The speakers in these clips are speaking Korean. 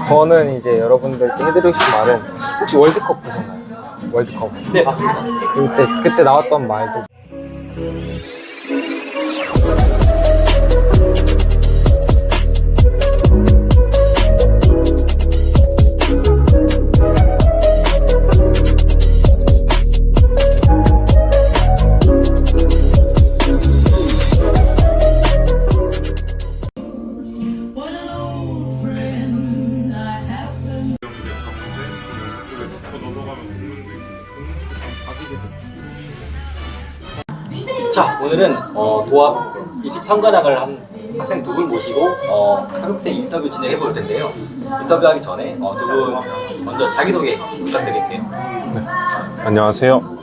저는 이제 여러분들께 해드리고 싶은 말은 혹시 월드컵 보셨나요? 월드컵. 네, 맞습니다. 그때 나왔던 말도 자, 오늘은 도합 23관왕을 한 학생 두 분 모시고 학생 인터뷰 진행해 볼 텐데요. 인터뷰하기 전에 두 분 먼저 자기소개 부탁드릴게요. 안녕하세요.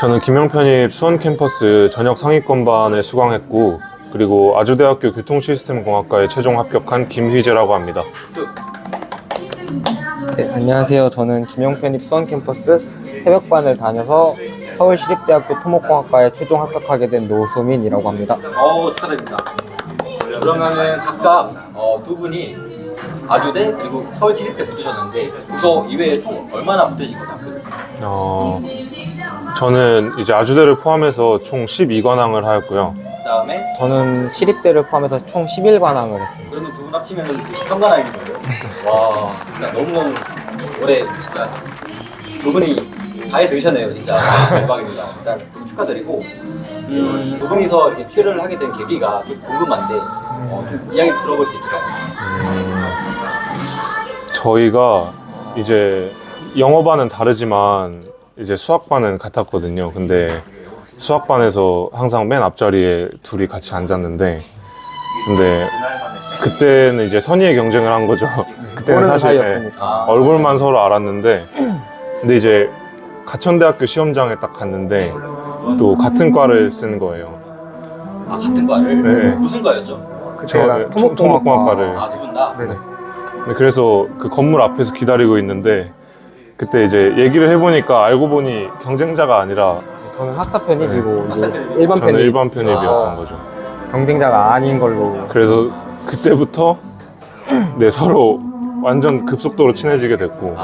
저는 김영편입 수원캠퍼스 전역 상위권반에 수강했고, 그리고 아주대학교 교통시스템공학과에 최종 합격한 김휘재라고 합니다. 네, 안녕하세요. 저는 김영편입 수원캠퍼스 새벽반을 다녀서 서울시립대학교 토목공학과에 최종 합격하게 된 노수민이라고 합니다. 축하드립니다. 그러면은 각각 두 분이 아주대 그리고 서울시립대 붙으셨는데 그거 이외에 총 얼마나 붙으신 거예요? 저는 이제 아주대를 포함해서 총 12관왕을 하였고요. 그다음에 저는 시립대를 포함해서 총 11관왕을 했습니다. 그러면 두 분 합치면 23관왕인 거예요? 와, 진짜 너무너무 오래 진짜 두 분이 다 해드셨네요, 진짜. 대박입니다. 일단 축하드리고 두 분이서 이렇게 출연을 하게 된 계기가 좀 궁금한데 좀 이야기 들어볼 수 있을까요? 저희가 이제 영어반은 다르지만 이제 수학반은 같았거든요. 근데 수학반에서 항상 맨 앞자리에 둘이 같이 앉았는데, 근데 그때는 이제 선의의 경쟁을 한 거죠. 그때는 사실 사이였으니까. 얼굴만 서로 알았는데, 근데 이제 가천대학교 시험장에 딱 갔는데 또 같은 과를 쓴 거예요. 아, 같은 과를? 네. 무슨 과였죠? 제가 토목공학과를. 아, 두 분 다? 네네. 네, 그래서 그 건물 앞에서 기다리고 있는데, 그때 이제 얘기를 해보니까 알고 보니 경쟁자가 아니라 저는 학사 편입이고 이제 편입. 일반 저는 편입. 일반 편입이었던 거죠. 경쟁자가 아닌 걸로. 그래서 그때부터 네, 서로 완전 급속도로 친해지게 됐고,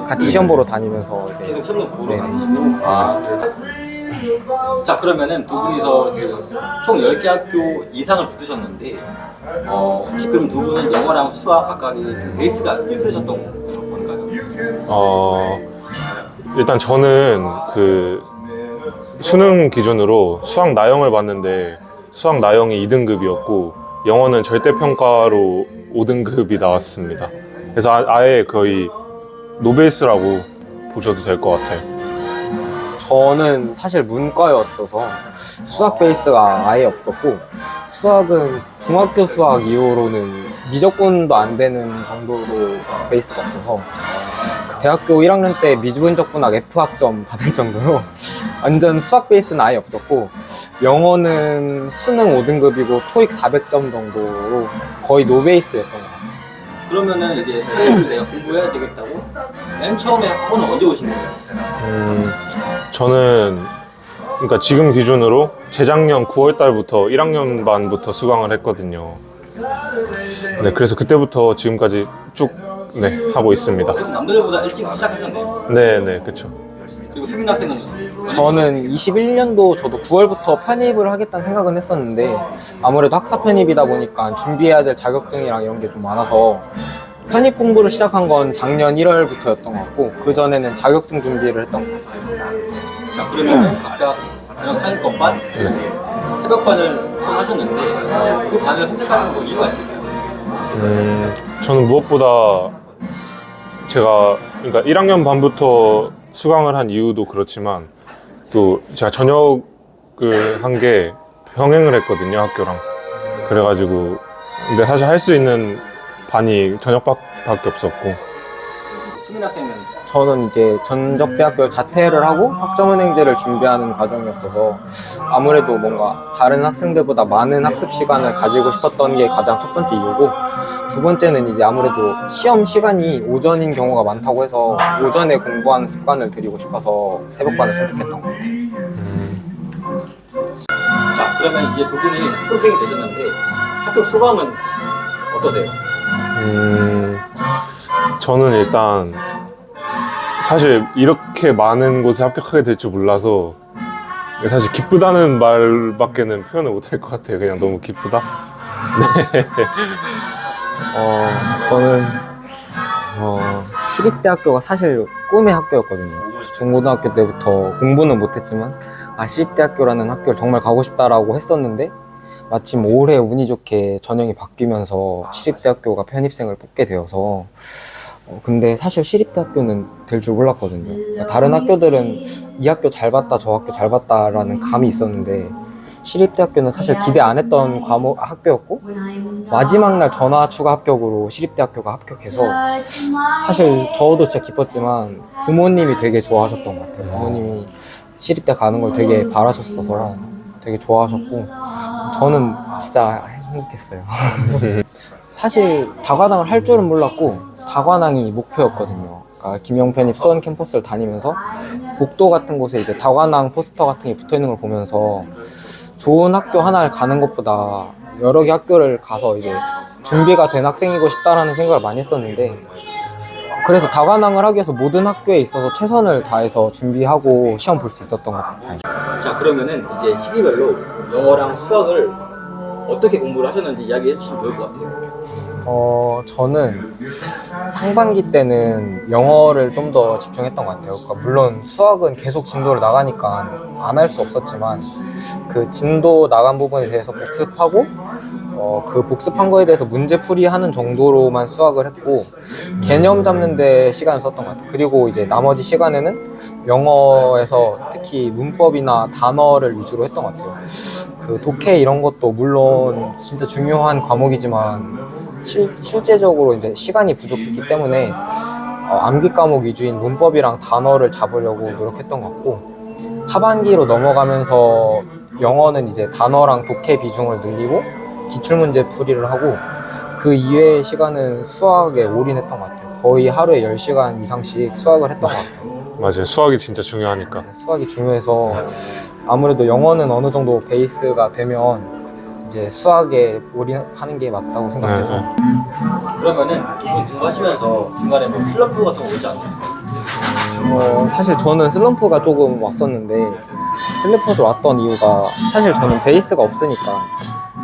같이 시험 보러 다니면서 이제 계속 시험 보러 네. 다니시고. 자, 그러면은 두 분이서 총 10개 학교 이상을 붙으셨는데 혹시 그럼 두 분은 영어랑 수학 각각이 베이스가 있으셨던 건가요? 일단 저는 그 수능 기준으로 수학 나형을 봤는데 수학 나형이 2등급이었고 영어는 절대평가로 5등급이 나왔습니다. 그래서 아예 거의 노베이스라고 보셔도 될 것 같아요. 저는 사실 문과였어서 수학 베이스가 아예 없었고, 수학은 중학교 수학 이후로는 미적분도 안 되는 정도로 베이스가 없어서 그 대학교 1학년 때 미분적분학 F학점 받을 정도로 완전 수학 베이스는 아예 없었고, 영어는 수능 5등급이고 토익 400점 정도로 거의 노베이스였던 것 같아요. 그러면은 이제 토익을 내가 공부해야 되겠다고 맨 처음에 학원은 언제 오신 거예요? 저는 그러니까 지금 기준으로 재작년 9월 달부터 1학년 반부터 수강을 했거든요. 네, 그래서 그때부터 지금까지 쭉 네, 하고 있습니다. 그럼 남들보다 일찍 시작하셨네요. 네, 네, 그렇죠. 그리고 수민 학생은 저는 21년도 저도 9월부터 편입을 하겠다는 생각은 했었는데, 아무래도 학사 편입이다 보니까 준비해야 될 자격증이랑 이런 게 좀 많아서 편입 공부를 시작한 건 작년 1월부터였던 것 같고, 그 전에는 자격증 준비를 했던 것 같아요. 자, 그러면 각각 저녁 상위권반, 새벽반을 수강하셨는데 그 반을 선택하신 거 이유가 있을까요? 저는 무엇보다 제가 그러니까 1학년 반부터 수강을 한 이유도 그렇지만 또 제가 전역을 한 게 병행을 했거든요, 학교랑. 그래가지고 근데 사실 할 수 있는 반이 전역밖에 없었고. 수민 학생은 저는 이제 전적대학교 자퇴를 하고 학점은행제를 준비하는 과정이었어서 아무래도 뭔가 다른 학생들보다 많은 학습 시간을 가지고 싶었던 게 가장 첫 번째 이유고, 두 번째는 이제 아무래도 시험 시간이 오전인 경우가 많다고 해서 오전에 공부하는 습관을 들이고 싶어서 새벽반을 선택했던 것 같아요. 자, 그러면 이제 두 분이 학생이 되셨는데 합격 소감은 어떠세요? 저는 일단 사실 이렇게 많은 곳에 합격하게 될 줄 몰라서 사실 기쁘다는 말밖에는 표현을 못 할 것 같아요. 그냥 너무 기쁘다. 저는 시립대학교가 사실 꿈의 학교였거든요. 중고등학교 때부터 공부는 못했지만 시립대학교라는 학교를 정말 가고 싶다라고 했었는데 마침 올해 운이 좋게 전형이 바뀌면서 시립대학교가 편입생을 뽑게 되어서 근데 사실 시립대학교는 될 줄 몰랐거든요. 그러니까 다른 학교들은 이 학교 잘 봤다 저 학교 잘 봤다라는 감이 있었는데 시립대학교는 사실 기대 안 했던 학교였고 마지막 날 전화 추가 합격으로 시립대학교가 합격해서 사실 저도 진짜 기뻤지만 부모님이 되게 좋아하셨던 것 같아요. 부모님이 시립대 가는 걸 되게 바라셨어서 되게 좋아하셨고 저는 진짜 행복했어요. 사실 다관왕을 할 줄은 몰랐고 다관왕이 목표였거든요. 그러니까 김영편이 수원 캠퍼스를 다니면서 복도 같은 곳에 이제 다관왕 포스터 같은 게 붙어 있는 걸 보면서 좋은 학교 하나를 가는 것보다 여러 개 학교를 가서 이제 준비가 된 학생이고 싶다라는 생각을 많이 했었는데 그래서 다관왕을 하기 위해서 모든 학교에 있어서 최선을 다해서 준비하고 시험 볼 수 있었던 것 같아요. 자, 그러면은 이제 시기별로 영어랑 수학을 어떻게 공부를 하셨는지 이야기해 주시면 좋을 것 같아요. 저는 상반기 때는 영어를 좀 더 집중했던 것 같아요. 그러니까 물론 수학은 계속 진도를 나가니까 안 할 수 없었지만 그 진도 나간 부분에 대해서 복습하고 그 복습한 거에 대해서 문제풀이 하는 정도로만 수학을 했고 개념 잡는 데 시간을 썼던 것 같아요. 그리고 이제 나머지 시간에는 영어에서 특히 문법이나 단어를 위주로 했던 것 같아요. 그 독해 이런 것도 물론 진짜 중요한 과목이지만 실제적으로 이제 시간이 부족했기 때문에 암기 과목 위주인 문법이랑 단어를 잡으려고 노력했던 것 같고 하반기로 넘어가면서 영어는 이제 단어랑 독해 비중을 늘리고 기출문제 풀이를 하고 그 이외의 시간은 수학에 올인했던 것 같아요. 거의 하루에 10시간 이상씩 수학을 했던 것 같아요. 맞아요. 수학이 진짜 중요하니까. 수학이 중요해서 아무래도 영어는 어느 정도 베이스가 되면 이제 수학에 올인하는 게 맞다고 생각해서 그러면은 두 분 공부하시면서 중간에 뭐 슬럼프 같은 거 오지 않으셨어요? 사실 저는 슬럼프가 조금 왔었는데 슬럼프도 왔던 이유가 사실 저는 베이스가 없으니까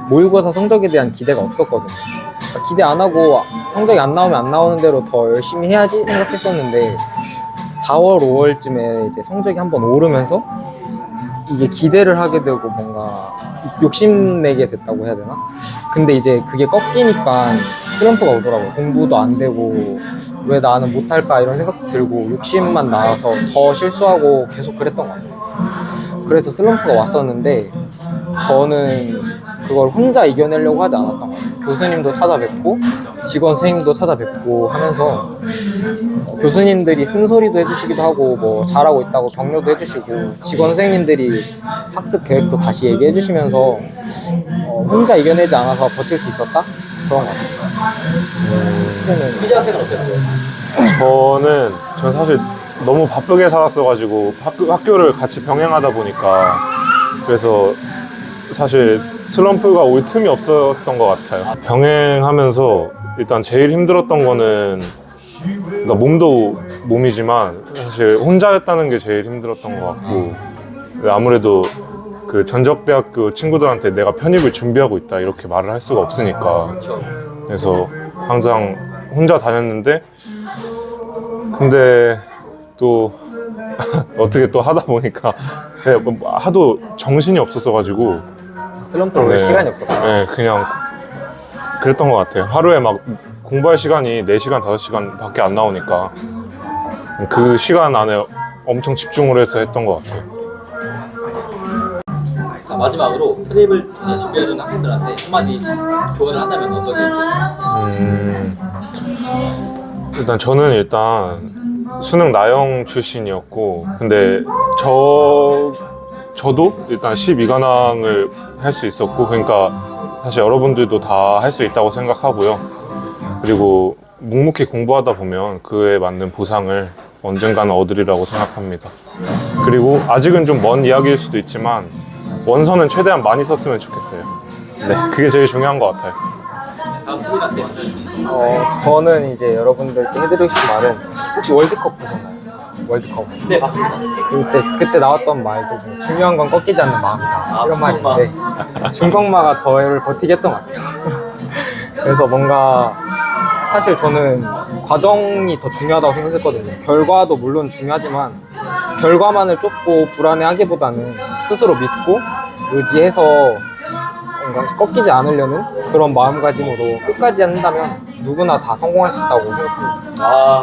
모의고사 성적에 대한 기대가 없었거든요. 그러니까 기대 안 하고 성적이 안 나오면 안 나오는 대로 더 열심히 해야지 생각했었는데 4월, 5월쯤에 이제 성적이 한번 오르면서 이게 기대를 하게 되고 뭔가 욕심내게 됐다고 해야 되나? 근데 이제 그게 꺾이니까 슬럼프가 오더라고요. 공부도 안 되고 왜 나는 못할까 이런 생각도 들고 욕심만 나와서 더 실수하고 계속 그랬던 것 같아요. 그래서 슬럼프가 왔었는데 저는 그걸 혼자 이겨내려고 하지 않았던 것 같아요. 교수님도 찾아뵙고 직원 선생님도 찾아뵙고 하면서 교수님들이 쓴소리도 해주시기도 하고 뭐 잘하고 있다고 격려도 해주시고 직원 선생님들이 학습 계획도 다시 얘기해 주시면서 혼자 이겨내지 않아서 버틸 수 있었다? 그런 것 같아요. 피자 학생은 어땠어요? 저는 사실 너무 바쁘게 살았어가지고 학교를 같이 병행하다 보니까 그래서 사실 슬럼프가 올 틈이 없었던 것 같아요. 병행하면서 일단 제일 힘들었던 거는 그러니까 몸도 몸이지만 사실 혼자였다는 게 제일 힘들었던 것 같고 아무래도 그 전적대학교 친구들한테 내가 편입을 준비하고 있다 이렇게 말을 할 수가 없으니까 그래서 항상 혼자 다녔는데 근데 또 어떻게 또 하다 보니까 그냥 하도 정신이 없었어가지고 슬럼프를 올 시간이 없었다. 네, 그냥 그랬던 것 같아요. 하루에 막 공부할 시간이 4시간, 5시간 밖에 안 나오니까 그 시간 안에 엄청 집중을 해서 했던 것 같아요. 자, 마지막으로 편입을 이제 준비하는 학생들한테 한마디 조언을 한다면 어떤 게 있을까요? 일단 저는 수능 나영 출신이었고 근데 저도 일단 12관왕을 할 수 있었고 그러니까 사실 여러분들도 다 할 수 있다고 생각하고요. 그리고 묵묵히 공부하다 보면 그에 맞는 보상을 언젠가는 얻으리라고 생각합니다. 그리고 아직은 좀 먼 이야기일 수도 있지만 원서는 최대한 많이 썼으면 좋겠어요. 네, 그게 제일 중요한 것 같아요. 다음 수민 학생. 저는 이제 여러분들께 해드리고 싶은 말은 혹시 월드컵 보셨나요? 월드컵. 네, 맞습니다. 그때 나왔던 말들 중에 중요한 건 꺾이지 않는 마음이다. 이런 말이 중꺾마. 있는데 중꺾마가 저를 버티게 했던 것 같아요. 그래서 뭔가 사실 저는 과정이 더 중요하다고 생각했거든요. 결과도 물론 중요하지만 결과만을 쫓고 불안해하기보다는 스스로 믿고 의지해서 뭔가 꺾이지 않으려는 그런 마음가짐으로 끝까지 한다면 누구나 다 성공할 수 있다고 생각합니다. 아.